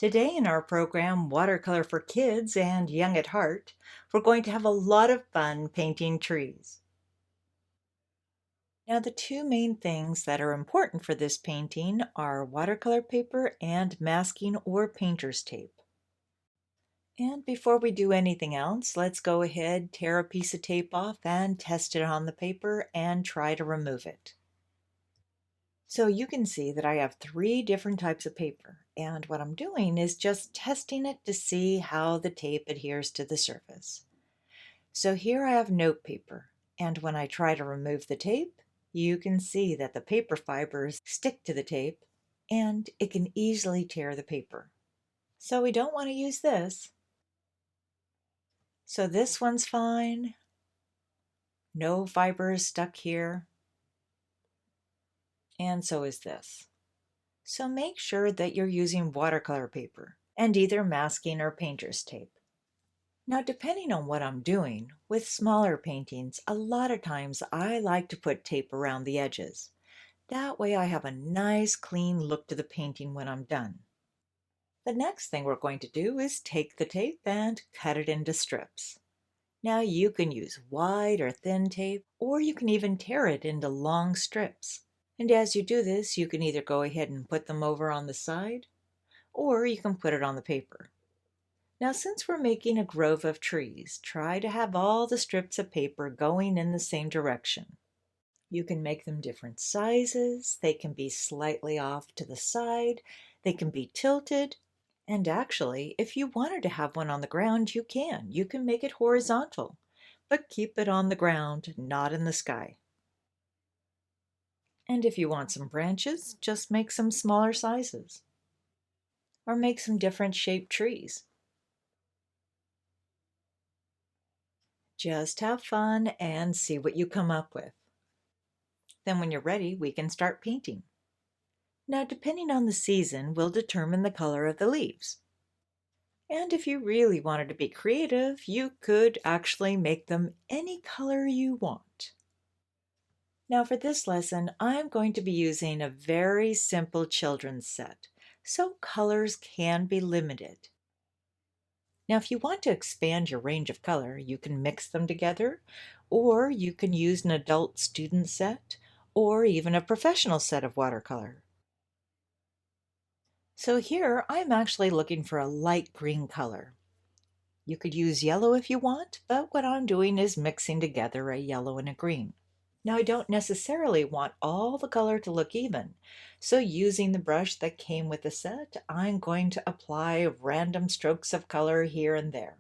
Today in our program, Watercolor for Kids and Young at Heart, we're going to have a lot of fun painting trees. Now, the two main things that are important for this painting are watercolor paper and masking or painter's tape. And before we do anything else, let's go ahead, tear a piece of tape off and test it on the paper and try to remove it. So you can see that I have three different types of paper, and what I'm doing is just testing it to see how the tape adheres to the surface. So here I have note paper, and when I try to remove the tape, you can see that the paper fibers stick to the tape, and it can easily tear the paper. So we don't want to use this. So this one's fine. No fibers stuck here. And so is this. So make sure that you're using watercolor paper and either masking or painter's tape. Now, depending on what I'm doing, with smaller paintings, a lot of times I like to put tape around the edges. That way I have a nice clean look to the painting when I'm done. The next thing we're going to do is take the tape and cut it into strips. Now you can use wide or thin tape, or you can even tear it into long strips. And as you do this, you can either go ahead and put them over on the side, or you can put it on the paper. Now, since we're making a grove of trees, try to have all the strips of paper going in the same direction. You can make them different sizes, they can be slightly off to the side, they can be tilted, and actually, if you wanted to have one on the ground, you can. You can make it horizontal, but keep it on the ground, not in the sky. And if you want some branches, just make some smaller sizes. Or make some different shaped trees. Just have fun and see what you come up with. Then when you're ready, we can start painting. Now, depending on the season will determine the color of the leaves. And if you really wanted to be creative, you could actually make them any color you want. Now for this lesson, I'm going to be using a very simple children's set, so colors can be limited. Now, if you want to expand your range of color, you can mix them together, or you can use an adult student set, or even a professional set of watercolor. So here, I'm actually looking for a light green color. You could use yellow if you want, but what I'm doing is mixing together a yellow and a green. Now, I don't necessarily want all the color to look even, so using the brush that came with the set, I'm going to apply random strokes of color here and there.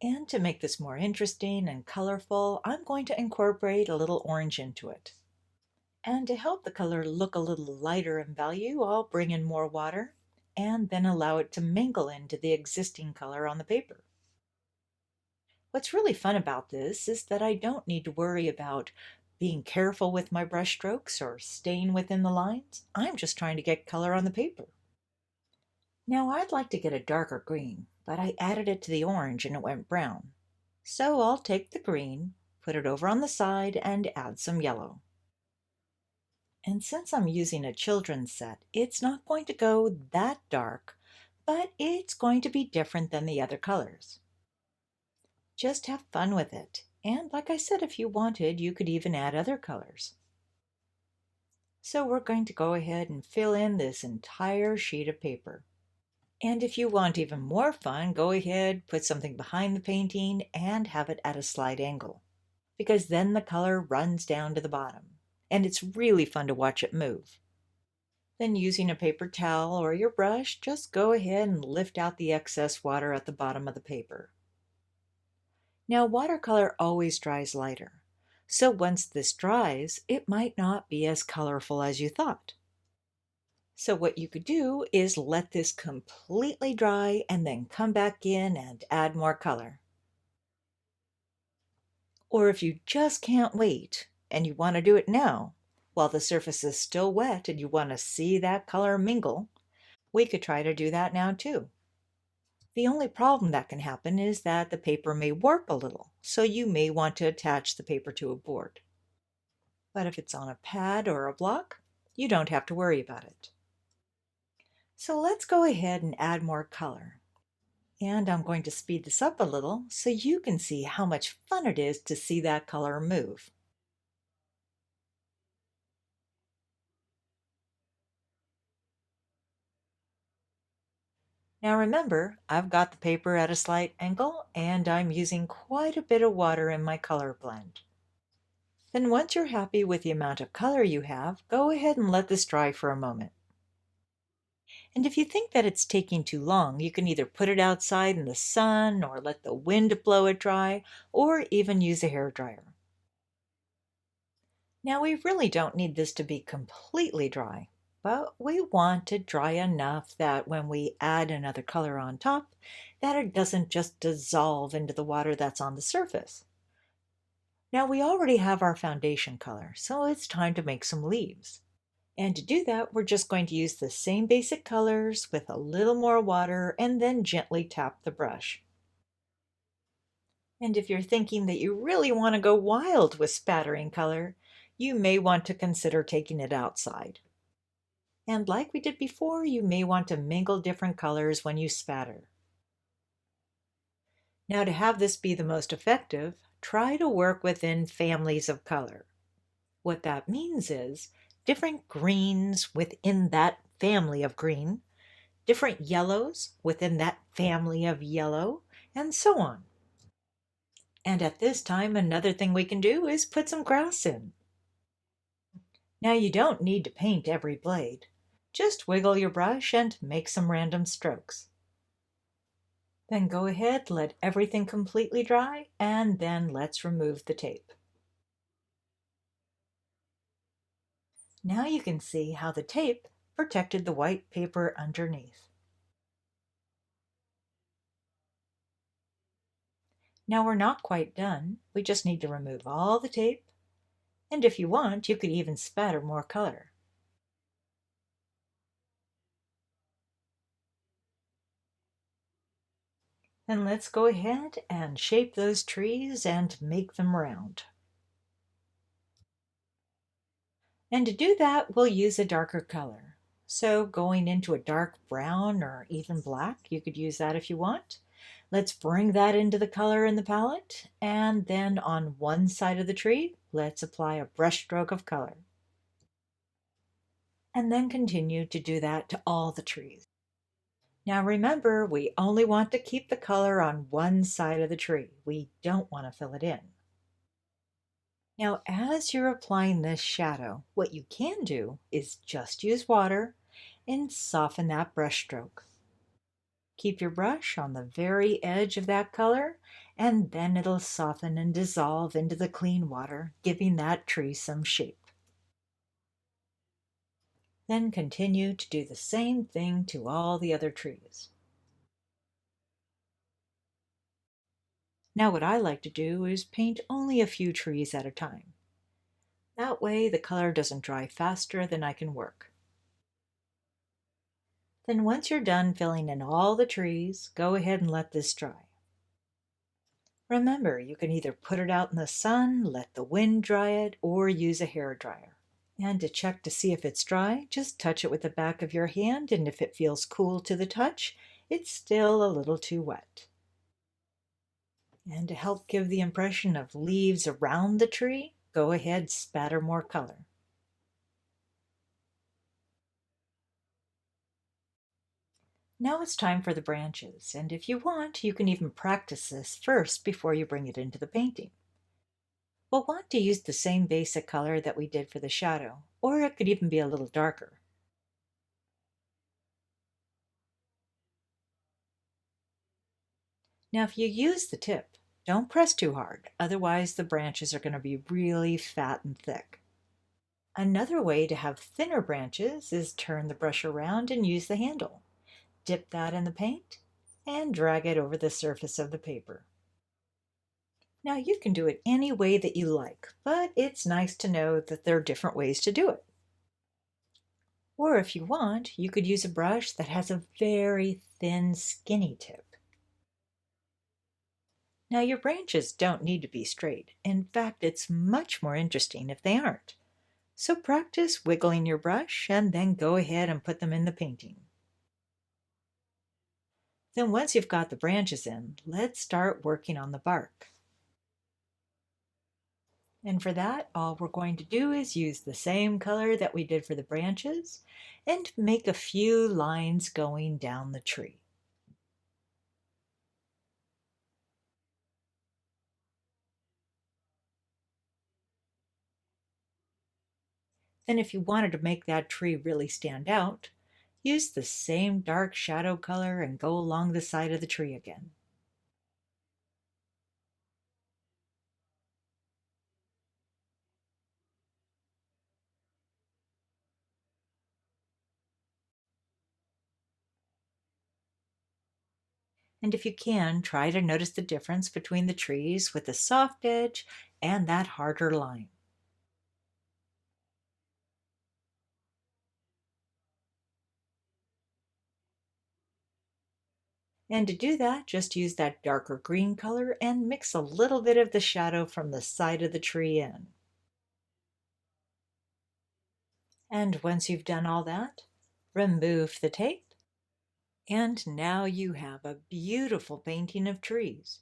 And to make this more interesting and colorful, I'm going to incorporate a little orange into it. And to help the color look a little lighter in value, I'll bring in more water and then allow it to mingle into the existing color on the paper. What's really fun about this is that I don't need to worry about being careful with my brush strokes or staying within the lines. I'm just trying to get color on the paper. Now I'd like to get a darker green, but I added it to the orange and it went brown. So I'll take the green, put it over on the side, and add some yellow. And since I'm using a children's set, it's not going to go that dark, but it's going to be different than the other colors. Just have fun with it. And like I said, if you wanted, you could even add other colors. So we're going to go ahead and fill in this entire sheet of paper. And if you want even more fun, go ahead, put something behind the painting and have it at a slight angle, because then the color runs down to the bottom, and it's really fun to watch it move. Then using a paper towel or your brush, just go ahead and lift out the excess water at the bottom of the paper. Now watercolor always dries lighter, so once this dries, it might not be as colorful as you thought. So what you could do is let this completely dry and then come back in and add more color. Or if you just can't wait and you want to do it now, while the surface is still wet and you want to see that color mingle, we could try to do that now too. The only problem that can happen is that the paper may warp a little, so you may want to attach the paper to a board. But if it's on a pad or a block, you don't have to worry about it. So let's go ahead and add more color. And I'm going to speed this up a little so you can see how much fun it is to see that color move. Now remember, I've got the paper at a slight angle and I'm using quite a bit of water in my color blend. Then once you're happy with the amount of color you have, go ahead and let this dry for a moment. And if you think that it's taking too long, you can either put it outside in the sun or let the wind blow it dry, or even use a hair dryer. Now we really don't need this to be completely dry, but we want it dry enough that when we add another color on top, that it doesn't just dissolve into the water that's on the surface. Now we already have our foundation color, so it's time to make some leaves. And to do that, we're just going to use the same basic colors with a little more water and then gently tap the brush. And if you're thinking that you really want to go wild with spattering color, you may want to consider taking it outside. And like we did before, you may want to mingle different colors when you spatter. Now to have this be the most effective, try to work within families of color. What that means is different greens within that family of green, different yellows within that family of yellow, and so on. And at this time, another thing we can do is put some grass in. Now you don't need to paint every blade. Just wiggle your brush and make some random strokes. Then go ahead, let everything completely dry, and then let's remove the tape. Now you can see how the tape protected the white paper underneath. Now we're not quite done. We just need to remove all the tape. And if you want, you could even spatter more color. Then let's go ahead and shape those trees and make them round. And to do that, we'll use a darker color. So going into a dark brown or even black, you could use that if you want. Let's bring that into the color in the palette. And then on one side of the tree, let's apply a brush stroke of color. And then continue to do that to all the trees. Now remember, we only want to keep the color on one side of the tree. We don't want to fill it in. Now, as you're applying this shadow, what you can do is just use water and soften that brush stroke. Keep your brush on the very edge of that color, and then it'll soften and dissolve into the clean water, giving that tree some shape. Then continue to do the same thing to all the other trees. Now what I like to do is paint only a few trees at a time. That way the color doesn't dry faster than I can work. Then once you're done filling in all the trees, go ahead and let this dry. Remember, you can either put it out in the sun, let the wind dry it, or use a hair dryer. And to check to see if it's dry, just touch it with the back of your hand, and if it feels cool to the touch, it's still a little too wet. And to help give the impression of leaves around the tree, go ahead, spatter more color. Now it's time for the branches, and if you want, you can even practice this first before you bring it into the painting. We'll want to use the same basic color that we did for the shadow, or it could even be a little darker. Now if you use the tip, don't press too hard, otherwise the branches are going to be really fat and thick. Another way to have thinner branches is turn the brush around and use the handle. Dip that in the paint and drag it over the surface of the paper. Now you can do it any way that you like, but it's nice to know that there are different ways to do it. Or if you want, you could use a brush that has a very thin, skinny tip. Now your branches don't need to be straight. In fact, it's much more interesting if they aren't. So practice wiggling your brush and then go ahead and put them in the painting. Then once you've got the branches in, let's start working on the bark. And for that, all we're going to do is use the same color that we did for the branches and make a few lines going down the tree. Then if you wanted to make that tree really stand out, use the same dark shadow color and go along the side of the tree again. And if you can, try to notice the difference between the trees with the soft edge and that harder line. And to do that, just use that darker green color and mix a little bit of the shadow from the side of the tree in. And once you've done all that, remove the tape. And now you have a beautiful painting of trees.